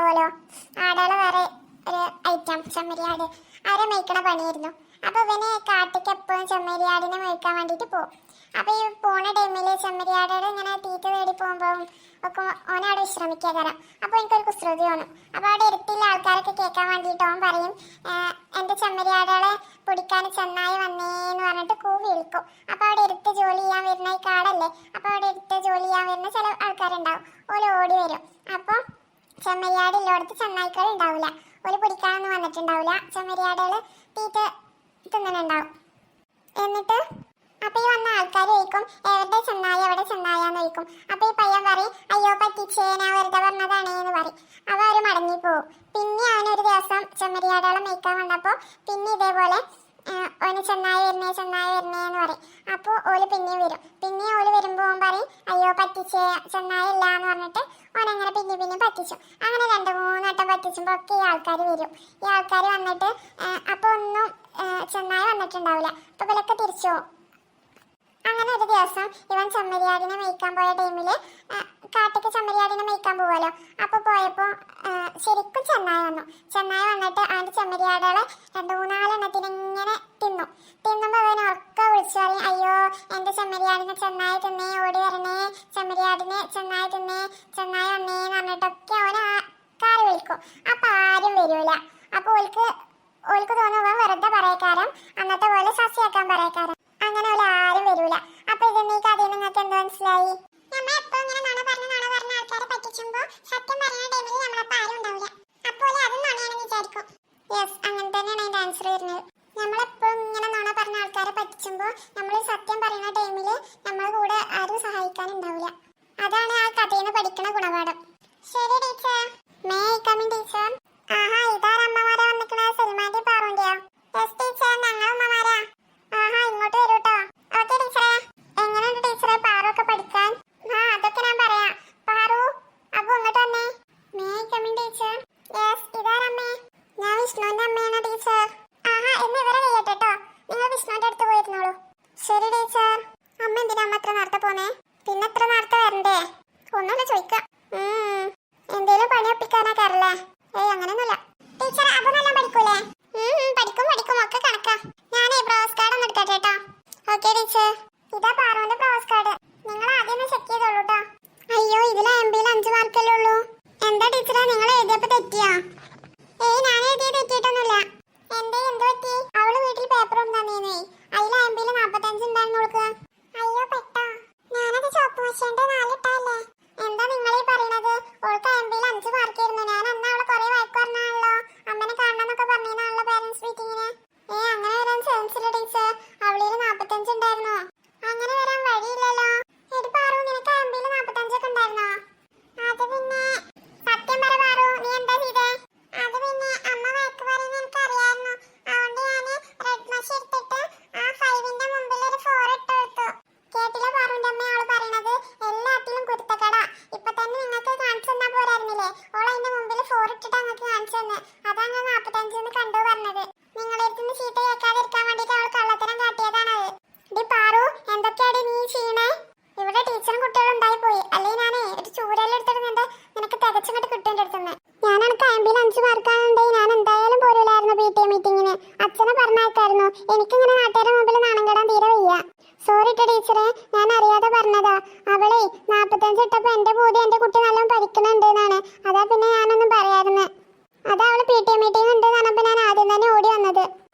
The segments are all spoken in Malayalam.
ഉണ്ടാവുമല്ലോ, ആടുകളെ വേറെ ഒരു ഐറ്റം ചെമ്മരിയാട്, അവരെ മേയ്ക്കണ പണിയായിരുന്നു. അപ്പൊ ഇവന് കാട്ടിക്ക് എപ്പോഴും ചെമ്മരിയാടിനെ മേയ്ക്കാൻ വേണ്ടിട്ട് പോകും. അപ്പൊ ഈ പോണ ടൈമില് ചെമ്മരിയാടുകൾ ഇങ്ങനെ തീറ്റ തേടി പോകുമ്പോഴും ഒക്കെ ഓനവിടെ വിശ്രമിക്കുക തരാം. അപ്പൊ എനിക്കൊരു കുസൃതി തോന്നും. അപ്പൊ അവിടെ ഇരുത്തിയുള്ള ആൾക്കാരൊക്കെ കേൾക്കാൻ വേണ്ടിയിട്ട് ഓൻ പറയും, എന്റെ ചെമ്മരിയാടുകളെ പിടിക്കാൻ ചെന്നായി വന്നേന്ന് പറഞ്ഞിട്ട് കൂവി വിളിക്കും. അപ്പൊ അവിടെ ഇരുത്ത് ജോലി ചെയ്യാൻ വരുന്ന ഈ കാടല്ലേ, അപ്പൊ അവിടെ ഇരുത്ത് ജോലി ചെയ്യാൻ വരുന്ന ചില ആൾക്കാരുണ്ടാവും, ഓല് ഓടി വരും. അപ്പൊ ചെമ്മരിയാട് ഇല്ലോടത്ത് ചെന്നായ്ക്കൾ ഉണ്ടാവില്ല, ഓല് പിടിക്കാനൊന്നും വന്നിട്ടുണ്ടാവില്ല. ചെമ്മരിയാടുകൾ തീറ്റ തിന്നുന്നുണ്ടാവും. എന്നിട്ട് അപ്പൊ ഈ വന്ന ആൾക്കാർ ചോദിക്കും, എവിടെ ചെന്നായി എവിടെ ചെന്നായാന്ന് ചോദിക്കും. അപ്പൊ ഈ പയ്യൻ പറയും, അയ്യോ പറ്റിച്ചേ, ഞാൻ വെറുതെ പറഞ്ഞതാണേ എന്ന് പറയും. അപ്പൊ അവര് മടങ്ങി പോവും. പിന്നെ അവനൊരു ദിവസം ചെമ്മരിയാടുകളെ മേയ്ക്കാൻ വന്നപ്പോ പിന്നെ ഇതേപോലെ ഓന് ചെന്നായി വരുന്നേ എന്ന് പറയും. അപ്പൊ ഓല് പിന്നെയും വരും. പിന്നെ ഓല് വരുമ്പോ ഓൻ പറയും, അയ്യോ പറ്റിച്ചേ, ചെന്നായി ഇല്ല എന്ന് പറഞ്ഞിട്ട് ഓനങ്ങനെ പിന്നെ പറ്റിച്ചു. അങ്ങനെ 2-3 വട്ടം പറ്റിച്ചുമ്പോ ഒക്കെ ഈ ആൾക്കാർ വരും. ഈ ആൾക്കാർ വന്നിട്ട് അപ്പൊ ഒന്നും ചെന്നായി വന്നിട്ടുണ്ടാവില്ല. അപ്പൊ ഇവലൊക്കെ തിരിച്ചു പോകും. അങ്ങനെ ഒരു ദിവസം ഇവൻ ചെമ്മരിയാടിനെ മേയ്ക്കാൻ പോയ ടൈമില് കാട്ടിക്ക് ചെമ്മരിയാടിനെ മേയ്ക്കാൻ പോവുമല്ലോ. അപ്പൊ പോയപ്പോ ശരിക്കും ചെന്നായി വന്നു. ചെന്നായി വന്നിട്ട് അവന്റെ ചെമ്മരിയാടുകളെ 2-3 എണ്ണത്തിന് ഇങ്ങനെ തിന്നുമ്പോ അവൻ ഉറക്ക വിളിച്ചു പറയും, അയ്യോ എന്റെ ചെമ്മരിയാടിനെ ചെന്നായി തിന്നേ, ഓടി വരണേ, ചെമ്മരിയാടിനെ ചെന്നായി തിന്നേ, ചെന്നായി വന്നേന്ന് പറഞ്ഞിട്ടൊക്കെ അവന് കാറി വിളിക്കും. അപ്പൊ ആരും വരൂല. അപ്പൊ ഓൾക്ക് തോന്നുമ്പോ വെറുതെ പറയക്കാരം, അന്നത്തെ പോലെ സസ്യാക്കാൻ പറയക്കാരം. അങ്ങനെ പോലെ ആരും വരൂല. അപ്പൊ ഇതെന്നീ കഥയിൽ നിങ്ങൾക്ക് എന്ത് മനസ്സിലായി? നമ്മൾ എപ്പോഴും ഇങ്ങനെ നുണ പറഞ്ഞ ആൾക്കാരെ പറ്റിച്ചുമ്പോ സത്യം പറയുന്ന ടൈമിൽ നമ്മളപ്പോ ആരും ഉണ്ടാവില്ല. അപ്പോൾ അതും നുണയാണെന്ന് വിചാരിക്കും. യെസ്, അങ്ങനെ തന്നെയാണ് അതിന്റെ ആൻസർ വരുന്നത്. നമ്മളെപ്പോഴും ഇങ്ങനെ നുണ പറഞ്ഞ ആൾക്കാരെ പറ്റിച്ചുമ്പോ നമ്മൾ സത്യം പറയുന്ന ടൈമില് നമ്മളെ കൂടെ ആരും സഹായിക്കാനുണ്ടാവില്ല. അതാണ് ആ കഥയിൽ നിന്ന് പഠിക്കുന്ന ഗുണപാഠം. ശരി teacher. May I come in teacher? ആഹാ, ഇതാരാ അമ്മമാരെ വന്നിക്കണേ? സൽമാന്റെ പാറുണ്ടിയോ? യെസ് ടീച്ചർ, ഞങ്ങൾ അമ്മമാരാ. ആഹാ, ഇങ്ങോട്ട് വരൂട്ടോ. ഓക്കെ ടീച്ചറെ. എങ്ങനെയുണ്ട് ടീച്ചറെ പാറൊക്കെ പഠിക്കാൻ? അതൊക്കെ ഞാൻ പറയാം. പാറു, അപ്പൊ ഇങ്ങോട്ട് വന്നേ. May I come in teacher? Yes, ഇതാരമ്മേ? ഞാൻ വിഷ്ണുവിന്റെ അമ്മയാണ് ടീച്ചർ. ആഹാ, എന്ന് ഇവരെ കഴിയട്ടെട്ടോ, നിങ്ങൾ വിഷ്ണുവിന്റെ അടുത്ത് പോയിരുന്നോളൂ. ശരി ടീച്ചർ. അമ്മ എന്തിനാ അമ്മ എത്ര നേരത്തെ പോന്നേ? പിന്നെ എത്ര നേരത്തെ വരണ്ടേ? ഒന്നുമില്ല, ചോദിക്കാം. എന്തേലും പണി ഒപ്പിക്കാനാ കയറല്ലേ? ഏയ് അങ്ങനെയൊന്നുമില്ല. ടീച്ചർ അപ്പൊ നല്ല പഠിക്കൂലേ? പഠിക്കും ഒക്കെ കണക്കാ. ഞാനേ ബ്രോസ് കാർഡ് ഒന്ന് എടുക്കട്ടെ കേട്ടോ. Okay teacher. ഇതാ പാറുവിന്റെ ബ്രോസ് കാർഡ്. നിങ്ങൾ ആദ്യം ഒന്ന് ചെക്ക് ചെയ്തോളൂ കേട്ടോ. അയ്യോ, ഇതിൽ എംബിയിൽ 5 മാർക്കല്ലേ ഉള്ളൂ. എന്താ ടീച്ചറെ, നിങ്ങൾ എഴുതിയപ്പോ തെറ്റിയാ? ഏയ് ഞാൻ എഴുതിയ തെറ്റിയിട്ടൊന്നുമില്ല. എന്തേ, എന്ത് പറ്റി? അവള് വീട്ടിൽ പേപ്പർ ഉണ്ടാന്നേ, അതിൽ എംബിയിൽ 45 ഉണ്ടായിരുന്നു അവൾക്ക്. അയ്യോ പെട്ടോ, ഞാനത് ചോപ്പ് മഷേന്റെ 4 ഇട്ടല്ലേ. എന്താ നിങ്ങളീ പറയണത്? ഓൾക്ക് എംബിയിൽ 5 മാർക്കായിരുന്നു. ഞാൻ അന്ന് അവളെ കുറെ വഴക്ക് പറഞ്ഞാണല്ലോ, അമ്മനെ കാണണമെന്നൊക്കെ പറഞ്ഞാണല്ലോ പേരൻസ് മീറ്റിങ്ങിന്. അങ്ങനെ വരാൻ ചാൻസ് ഇല്ല ടീച്ചർ. അവളിൽ 45 ഉണ്ടായിരുന്നോ? അങ്ങനെ വരാൻ വഴിയില്ലല്ലോ. എടി പാറു, നിനക്ക് എംബിയിൽ 45 ഒക്കെ ഉണ്ടായിരുന്നോ? അത് പിന്നെ സത്യം പറ പാറു, നീ എന്താ ചെയ്തേ? അത് പിന്നെ അമ്മ വഴക്ക് പറയുന്ന എനിക്ക് അറിയായിരുന്നു. അതുകൊണ്ട് ഞാൻ റെഡ് മഷി എടുത്തിട്ട് ആ 5ന്റെ മുമ്പിൽ ഒരു 4 ഇട്ട് കൊടുത്തു. കേട്ടില്ല പാറുവിന്റെ അമ്മ അവള് പറയണത്? എല്ലാത്തിലും കുരുത്തക്കട. ഇപ്പൊ തന്നെ നിങ്ങൾക്ക് കാണിച്ചു തന്നാ പോരായിരുന്നില്ലേ? ഓൾ അതിന്റെ മുമ്പിൽ 4 ഇട്ടിട്ട് അങ്ങക്ക് കാണിച്ചു തന്നെ. അതാ ഞാൻ 45 കണ്ടു പറഞ്ഞത്. നിങ്ങളെടുത്തുനിന്ന് ചീത്ത കേൾക്കാതിരിക്കാൻ വേണ്ടിട്ട് അവൾ കള്ളത്തരം കാട്ടിയതാണത്. ഡി പാറു, എന്തൊക്കെയാടി നീ ചെയ്യണേ? ഇവിടെ ടീച്ചറും കുട്ടികളും ഉണ്ടായി പോയി. അല്ലെങ്കിൽ ഞാനേ ഒരു ചൂരലെടുത്തിടുന്നുണ്ട്, നിനക്ക് തികച്ചിങ്ങോട്ട് കിട്ടേണ്ട അടുത്തുനിന്ന്. ഞാൻ എനിക്ക് എംബിയിൽ 5 മാർക്കാണെന്നുണ്ടെങ്കിൽ ഞാൻ എന്തായാലും പോരൂലായിരുന്നു PTA മീറ്റിങ്ങിന്. അച്ഛനെ പറഞ്ഞേക്കായിരുന്നു. എനിക്കിങ്ങനെ നാട്ടുകാരുടെ മുമ്പിൽ നാണം കെടാൻ തീരെ വയ്യ. സോറി ടീച്ചറെ, ഞാൻ അറിയാതെ പറഞ്ഞതാ. അവളെ 45 ഇട്ടപ്പോ എന്റെ ബോധി എന്റെ കുട്ടി നല്ലോണം പഠിക്കണുണ്ട് എന്നാണ്. അതാ പിന്നെ ഞാനൊന്നും പറയാറുന്ന്. അതാ അവള് PTA മീറ്റിംഗ് ഉണ്ട് പറഞ്ഞപ്പോ ഞാൻ ആദ്യം തന്നെ ഓടി വന്നത്.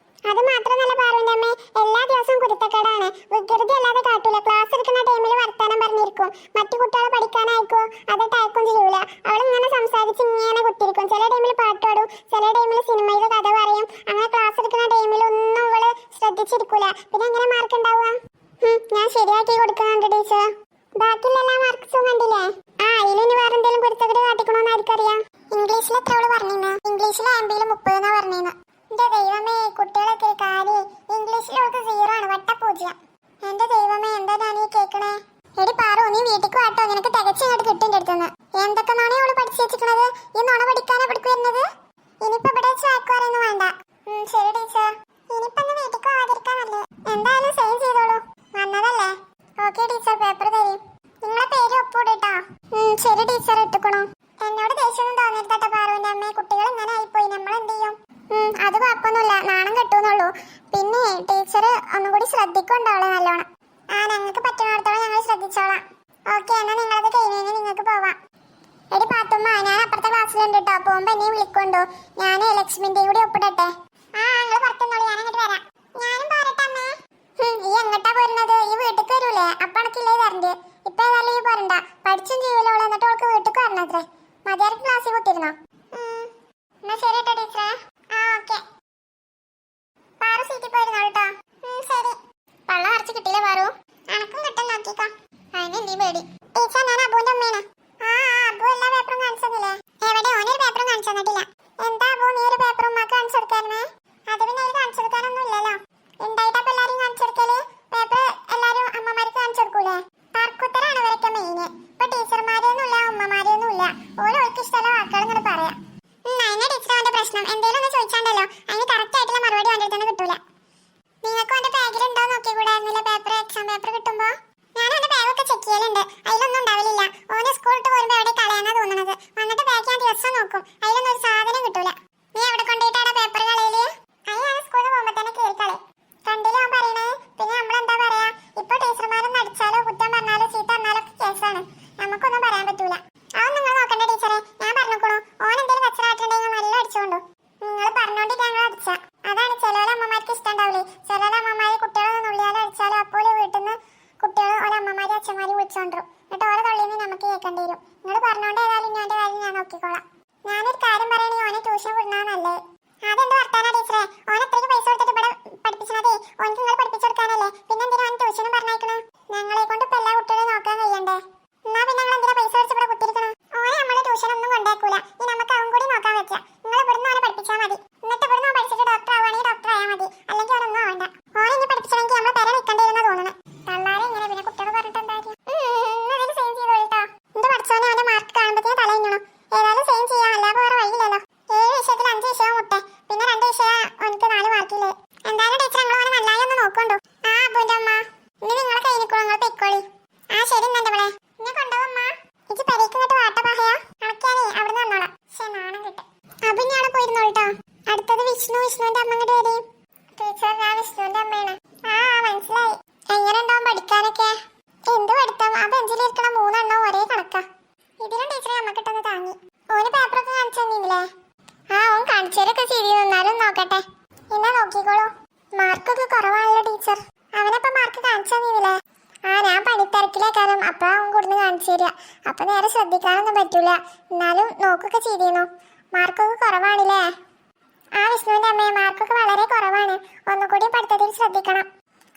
അത് മാത്രമല്ല പാറുവിന്റെ അമ്മേ, എല്ലാ ദിവസവും കുരുത്തക്കേടാണ്. വികൃതി അല്ലാതെ കാട്ടൂല. ക്ലാസ് എടുക്കുന്ന ടൈമിൽ വർത്താനം പറഞ്ഞിരിക്കും. മറ്റു കുട്ടികളെ പഠിക്കാനായിക്കോ അതൊട്ട് അയക്കും ചെയ്യൂല. അവളിങ്ങനെ സംസാരിച്ച് ഇങ്ങനെ കുത്തിരിക്കും. ചില ടൈമിൽ പാട്ട് പാടും, ചില ടൈമിൽ സിനിമയിലെ കഥ പറയും. അങ്ങനെ ക്ലാസ് എടുക്കുന്ന ടൈമിൽ ഒന്നും അവള് ശ്രദ്ധിച്ചിരിക്കൂല. പിന്നെ എങ്ങനെ മാർക്ക് ഉണ്ടാവുക? ഞാൻ ശരിയാക്കി കൊടുക്കുന്നുണ്ട് ടീച്ചർ. ബാക്കിയുള്ള എല്ലാ മാർക്സും കണ്ടില്ലേ? ഇതിലിനി വേറെ എന്തെങ്കിലും കുരുത്തക്കേട് കാട്ടിക്കണോന്ന് ആർക്കറിയാം? ഇംഗ്ലീഷിൽ എത്ര അവള് പറഞ്ഞിരുന്നു? ഇംഗ്ലീഷിൽ എംബിയിൽ 30 എന്നാ പറഞ്ഞിരുന്നു. എന്റെ ദൈവമേ, കുട്ടികളൊക്കെ കാര്യം ഇംഗ്ലീഷിൽ അവൾക്ക് 0 ആണ്, വട്ടപൂജ്യം. എന്റെ ദൈവമേ, എന്താ ഞാൻ ഈ കേൾക്കണേ? എടി പാറു, നീ വീട്ടിക്ക് വാട്ടോ, നിനക്ക് തികച്ചിങ്ങോട്ട് കിട്ടേണ്ട അടുത്തുനിന്ന്. എന്തൊക്കെ നുണ അവള് പഠിച്ചു വെച്ചിരിക്കണത്? ഈ നുണ പഠിക്കാനാ പഠിക്കു വരുന്നത്? ഇനിയിപ്പോ ഇവിടെ ചാക്ക് പറയുന്നു വേണ്ട. ശരി ടീച്ചർ. ഇനിയിപ്പോ ഒന്ന് വീട്ടിക്ക് പോവാതിരിക്കാനല്ലേ? എന്തായാലും സൈൻ ചെയ്തോളൂ. വന്നതല്ലേ? ഓക്കെ ടീച്ചർ, പേപ്പർ തരും. നിങ്ങളെ പേര് ഒപ്പിട്ടോ. ശരി ടീച്ചർ, ഇട്ടുക്കണോ? എന്നോട് ദേഷ്യമൊന്നും തോന്നിയിട്ടോ പാറുവിന്റെ ഉള്ളൂ. പിന്നെ ടീച്ചർ ഒന്നും കൂടി ശ്രദ്ധിക്കുന്നുണ്ടാവുള്ളൂ നല്ലോണം. ആ ഞങ്ങൾക്ക് പറ്റുന്നിടത്തോളം ഞങ്ങൾ ശ്രദ്ധിച്ചോളാം. ഓക്കെ, എന്നാൽ നിങ്ങളത് കഴിഞ്ഞ് നിങ്ങൾക്ക് പോവാം. എടി പാത്തുമ്മ, ഞാൻ അപ്പുറത്തെ ക്ലാസ്സിലുണ്ട് കേട്ടോ. പോകുമ്പോ എന്നെയും വിളിക്കൊണ്ടു. ഞാൻ ലക്ഷ്മിന്റെയും കൂടി ഒപ്പിടട്ടെ. ആ ഞങ്ങൾ പുറത്തുനിന്നോളൂ, ഞാൻ അങ്ങോട്ട് വരാം. ഞാനും പോരട്ടെ അമ്മേ. ഈ എങ്ങട്ടാ പോരുന്നത്? ഈ വീട്ടിൽ വരൂലേ? അപ്പൊ അണക്കില്ലേ തരണ്ട്. ഇപ്പൊ ഏതായാലും ഈ പോരണ്ട. പഠിച്ചും ചെയ്യൂലോളൂ. എന്നിട്ട് അവൾക്ക് വീട്ടിൽ വരണത്രേ. മതിയാർക്ക് ക്ലാസ്സിൽ കുത്തിരുന്നോ? എന്നാ ശരി കേട്ടോ ടീച്ചറെ. ആ ഓക്കെ. പാറു സീറ്റിൽ പോയിരുന്നോ കേട്ടോ? ശരി. പള്ള നിറച്ച് കിട്ടിയില്ലേ പാറു? അനക്കും കിട്ടാൻ നോക്കിക്കോ. അതിന് നീ പേടി. ടീച്ചർ, ഞാൻ അബുവിന്റെ അമ്മയാണ്. ആ അബു എല്ലാ പേപ്പറും കാണിച്ചെന്നില്ലേ? എവിടെ? ഓനൊരു പേപ്പറും കാണിച്ചു തന്നിട്ടില്ല. എന്താ അബു, നീ ഒരു പേപ്പറും ഉമ്മാക്ക് കാണിച്ചു കൊടുക്കായിരുന്നേ? അത് പിന്നെ അതിൽ കാണിച്ചു കൊടുക്കാനൊന്നും ഇല്ലല്ലോ. ഉണ്ടായിട്ടപ്പോ എല്ലാരും കാണിച്ചു കൊടുക്കല്? പേപ്പർ എല്ലാരും അമ്മമാർക്ക് കാണിച്ചു കൊടുക്കൂലേ? തർക്കുത്തരാണ് ഇവരൊക്കെ മെയിന്. ഇപ്പൊ ടീച്ചർമാരൊന്നുമില്ല, ഉമ്മമാരൊന്നുമില്ല. ഓരോർക്ക് ഇഷ്ടമുള്ള വാക്കുകൾ ഇങ്ങനെ പറയാം. അതിന്റെ ടീച്ചർ അവന്റെ പ്രശ്നം. എന്തേലും ഒന്ന് ചോദിച്ചാണ്ടല്ലോ അതിന് കറക്റ്റ് ആയിട്ടുള്ള മറുപടി അവന്റെ അടുത്ത് കിട്ടൂല. നിങ്ങൾക്ക് അവന്റെ ബാഗിൽ ഉണ്ടോ നോക്കി കൂടായിരുന്നില്ല പേപ്പർ? എക്സാം പേപ്പർ കിട്ടുമ്പോ ഞാൻ അവന്റെ ബാഗൊക്കെ ചെക്ക് ചെയ്യലുണ്ട്. അതിലൊന്നും ഉണ്ടാവില്ല. ഓന് സ്കൂളിട്ട് വരുമ്പോ എവിടെ കളയാനാ തോന്നുന്നത്. വന്നിട്ട് ബാഗ് ഞാൻ ദിവസം നോക്കും. അതിലൊന്നും ഒരു സാധനം കിട്ടൂല. നീ എവിടെ കൊണ്ടുപോയിട്ടാണ് പേപ്പർ കളയില്? അത് ഞാൻ സ്കൂളിൽ പോകുമ്പോ തന്നെ കേൾക്കളെ. കണ്ടില്ല അവൻ പറയണേ? പിന്നെ നമ്മളെന്താ പറയാ? ഇപ്പൊ ടീച്ചർമാരൊന്നും അടിച്ചാലോ കുറ്റം പറഞ്ഞാലോ ചീത്ത പറഞ്ഞാലോ ഒക്കെ കേസാണ്. നമുക്കൊന്നും പറയാൻ പറ്റൂല. അതൊന്നും നിങ്ങൾ നോക്കണ്ട ടീച്ചറെ. ഞാൻ പറഞ്ഞോളൂ. ഓൻ എന്തെങ്കിലും കച്ചറായിട്ടുണ്ടെങ്കിൽ നല്ല അടിച്ചോണ്ടു. നിങ്ങൾ പറഞ്ഞോണ്ടിട്ട് ഞങ്ങൾ അടിച്ച. അതാണ് ചിലവരെ അമ്മമാർക്ക് ഇഷ്ടം ഉണ്ടാവില്ലേ. ചിലരെ അമ്മമാര് കുട്ടികളൊന്നും നുള്ളിയാലോ അടിച്ചാലോ അപ്പോൾ വീട്ടിൽ നിന്ന് കുട്ടികൾ ഓരോ അമ്മമാരും അച്ഛന്മാരും വിളിച്ചോണ്ടും. എന്നിട്ട് ഓരോ തൊള്ളിന്ന് നമുക്ക് കേൾക്കേണ്ടി വരും. നിങ്ങൾ പറഞ്ഞോണ്ട് ഏതായാലും ഞാൻ എന്റെ കാര്യം ഞാൻ നോക്കിക്കോളാം. ഞാനൊരു കാര്യം പറയണേ, ഓനെ ട്യൂഷൻ വിടുന്നതാ നല്ലത്. അതെന്ത് വർത്താനാ ടീച്ചറെ? ഓൻ എത്രയ്ക്ക് പൈസ കൊടുത്തിട്ട് ഇവിടെ പഠിപ്പിച്ചതേ? ഓനക്ക് നിങ്ങൾ പഠിപ്പിച്ചു കൊടുക്കാനല്ലേ? പിന്നെ എന്തിനാ ഓൻ ട്യൂഷനും പറഞ്ഞേക്കണേ? ഞങ്ങളെ കൊണ്ട് ഇപ്പൊ എല്ലാ കുട്ടികളെയും നോക്കാൻ കഴിയണ്ടേ? എന്നാ പിന്നെ നിങ്ങൾ എന്തിനാ പൈസ കൊടുത്ത് ഇവിടെ കുത്തിരിക്കണം? ഓനെ നമ്മള് ട്യൂഷൻ ഒന്നും കൊണ്ടേക്കൂല. ഇനി നമുക്ക് അവൻ കൂടി നോക്കാൻ വെച്ചാ. നിങ്ങൾ ഇവിടുന്ന് ഓനെ പഠിപ്പിച്ചാൽ മതി. എന്നിട്ട് ഇവിടുന്ന് പഠിച്ചിട്ട് ഡോക്ടർ ആവുകയാണെങ്കിൽ ഡോക്ടർ ആയാൽ മതി. അല്ലെങ്കിൽ അവനൊന്നും ആവണ്ട. ഓനെ ഇനി പഠിപ്പിച്ചണമെങ്കിൽ നമ്മളെ പേരെ നിൽക്കേണ്ടി വരുന്ന തോന്നുന്നു. തള്ളാരെ ഇങ്ങനെ പിന്നെ കുട്ടികൾ പറഞ്ഞിട്ട് എന്തായാലും സെയിം ചെയ്തോളിട്ടോ. എന്റെ പഠിച്ചോനെ അവന്റെ മാർക്ക് കാണുമ്പോഴത്തേന് തലയിഞ്ഞണം. ഏതായാലും സെയിം ചെയ്യാം, അല്ലാതെ വേറെ വഴിയില്ലല്ലോ. 7 വിഷയത്തിൽ 5 വിഷയം മുട്ടെ. പിന്നെ 2 വിഷയം എനിക്ക് 4 മാർക്കില്ലേ. എന്തായാലും ടീച്ചർ നിങ്ങൾ ഓനെ നന്നായി ഒന്ന് നോക്കണ്ടു. ആ അബുവിന്റെ അമ്മ, ഇനി നിങ്ങളെ കൈ നിൽക്കുള്ളൂ. നിങ്ങൾ പൊയ്ക്കോളി. ആ ശരി എന്നെ ഇവിടെ ഇന്നെ കൊണ്ടുപോകുമ്മ. എനിക്ക് പെരേക്ക് ഇങ്ങോട്ട് വാട്ട പാഹയാ. അണക്കാനേ അവിടുന്ന് വന്നോളാം. പക്ഷെ നാണം കിട്ടും. അബു ഇനി അവിടെ പോയിരുന്നോട്ടോ. അടുത്തത് വിഷ്ണുവിന്റെ അമ്മ ഇങ്ങോട്ട് വരും. ടീച്ചർ, ഞാൻ വിഷ്ണുവിന്റെ അമ്മയാണ്. ആ മനസ്സിലായി. എങ്ങനെ ഉണ്ടാവും പഠിക്കാനൊക്കെ? എന്ത് പഠിത്തം? ആ ബെഞ്ചിലിരിക്കണ 3 എണ്ണം ഒരേ കണക്കാ. ഇതിലും ടീച്ചറെ നമ്മക്കിട്ടൊന്ന് താങ്ങി. ഓന് പേപ്പറൊക്കെ കാണിച്ചു തന്നില്ലേ? ആ ഓൻ കാണിച്ചവരൊക്കെ ശരി. നിന്നാലും നോക്കട്ടെ. എന്നാ നോക്കിക്കോളൂ. മാർക്കൊക്കെ കുറവാണല്ലോ ടീച്ചർ. അവനപ്പം മാർക്ക് കാണിച്ചു തന്നില്ലേ? ആ ഞാൻ പണിത്തിരക്കിലേക്കാരം. അപ്പൊ അവൻ കൊടുന്ന് കാണിച്ചു തരിക. അപ്പൊ നേരെ ശ്രദ്ധിക്കാനൊന്നും പറ്റൂല. എന്നാലും നോക്കൊക്കെ ചെയ്തിരുന്നു. മാർക്കൊക്കെ കുറവാണില്ലേ? ആ വിഷ്ണുവിന്റെ അമ്മയെ മാർക്കൊക്കെ വളരെ കുറവാണ്. ഒന്നുകൂടി പഠിത്തത്തിൽ ശ്രദ്ധിക്കണം.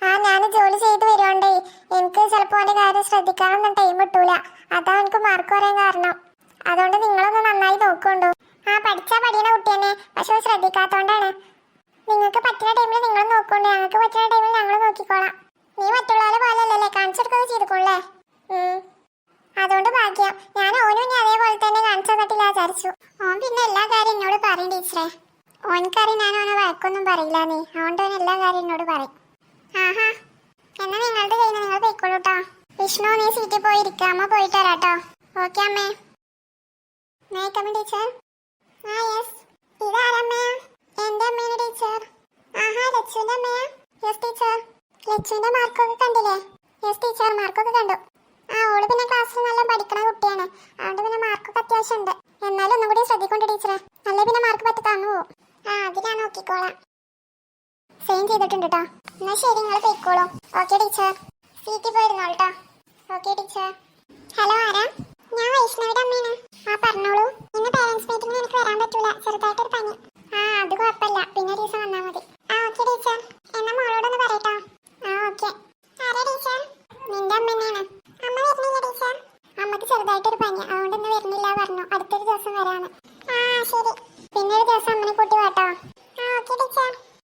ആ ഞാൻ ജോലി ചെയ്ത് വരുവാണ്ടേ എനിക്ക് ചിലപ്പോ അവന്റെ കാര്യം ശ്രദ്ധിക്കാനൊന്നും ടൈം കിട്ടൂല. അതാ എനിക്ക് മാർക്ക് പറയാൻ കാരണം. അതുകൊണ്ട് നിങ്ങളൊന്ന് നന്നായി നോക്കണ്ടു. ആ പഠിച്ചാ പഠിക്കുന്ന കുട്ടി തന്നെ, പക്ഷെ ശ്രദ്ധിക്കാത്തോണ്ടാണ്. നിങ്ങൾക്ക് പറ്റുന്ന ടൈമിൽ നിങ്ങൾ നോക്കണ്ടേ. ഞങ്ങൾക്ക് പറ്റുന്ന ടൈമിൽ ഞങ്ങൾ നോക്കിക്കോളാം. നീ മറ്റുള്ളവരെ പോലല്ലേ കാണിച്ചെടുക്കുക ചെയ്തുകൊള്ളേ. അതുകൊണ്ട് ഭാഗ്യം. ഞാൻ ഓനും ഇനി അതേപോലെ തന്നെ കാണിച്ചു തന്നിട്ടില്ല വിചാരിച്ചു. ഓൻ പിന്നെ എല്ലാ കാര്യം എന്നോട് പറയും ടീച്ചറെ. ഓനക്കറിയും ഞാൻ ഓനെ വഴക്കൊന്നും പറയില്ല. നീ അതുകൊണ്ട് ഓൻ എല്ലാ കാര്യം എന്നോട് പറയും. ആഹാ, എന്നാ നിങ്ങളുടെ കയ്യിൽ നിന്ന് നിങ്ങൾ പോയിക്കോളൂട്ടോ. വിഷ്ണു, നീ സീറ്റിൽ പോയിരിക്കുക. അമ്മ പോയിട്ട് വരാട്ടോ. ഓക്കെ അമ്മേ. മേക്കമ്മ ടീച്ചർ. ആ യെസ്. ഇതാരമ്മേ? എന്റെ അമ്മേനെ ടീച്ചർ. ആഹാ, ലച്ചുവിന്റെ അമ്മയാ? Yes teacher. ലച്ചുവിന്റെ മാർക്കൊക്കെ കണ്ടില്ലേ? യെസ് ടീച്ചർ, മാർക്കൊക്കെ കണ്ടു. ആ ഓള് പിന്നെ ക്ലാസ്സിൽ നല്ല പഠിക്കണ കുട്ടിയാണ്. അതുകൊണ്ട് പിന്നെ മാർക്കൊക്കെ അത്യാവശ്യം ഉണ്ട്. എന്നാലും ഒന്നും കൂടി ശ്രദ്ധിക്കൊണ്ട് ടീച്ചറെ. അല്ലേ പിന്നെ മാർക്ക് പറ്റി തന്നു പോകും. ആ അത് ഞാൻ നോക്കിക്കോളാം. സെയിം ചെയ്തിട്ടുണ്ട് കേട്ടോ. എന്നാ ശരി, നിങ്ങൾ പോയിക്കോളൂ. Okay teacher. സീറ്റിൽ പോയിരുന്നോളൂ കേട്ടോ. Okay teacher.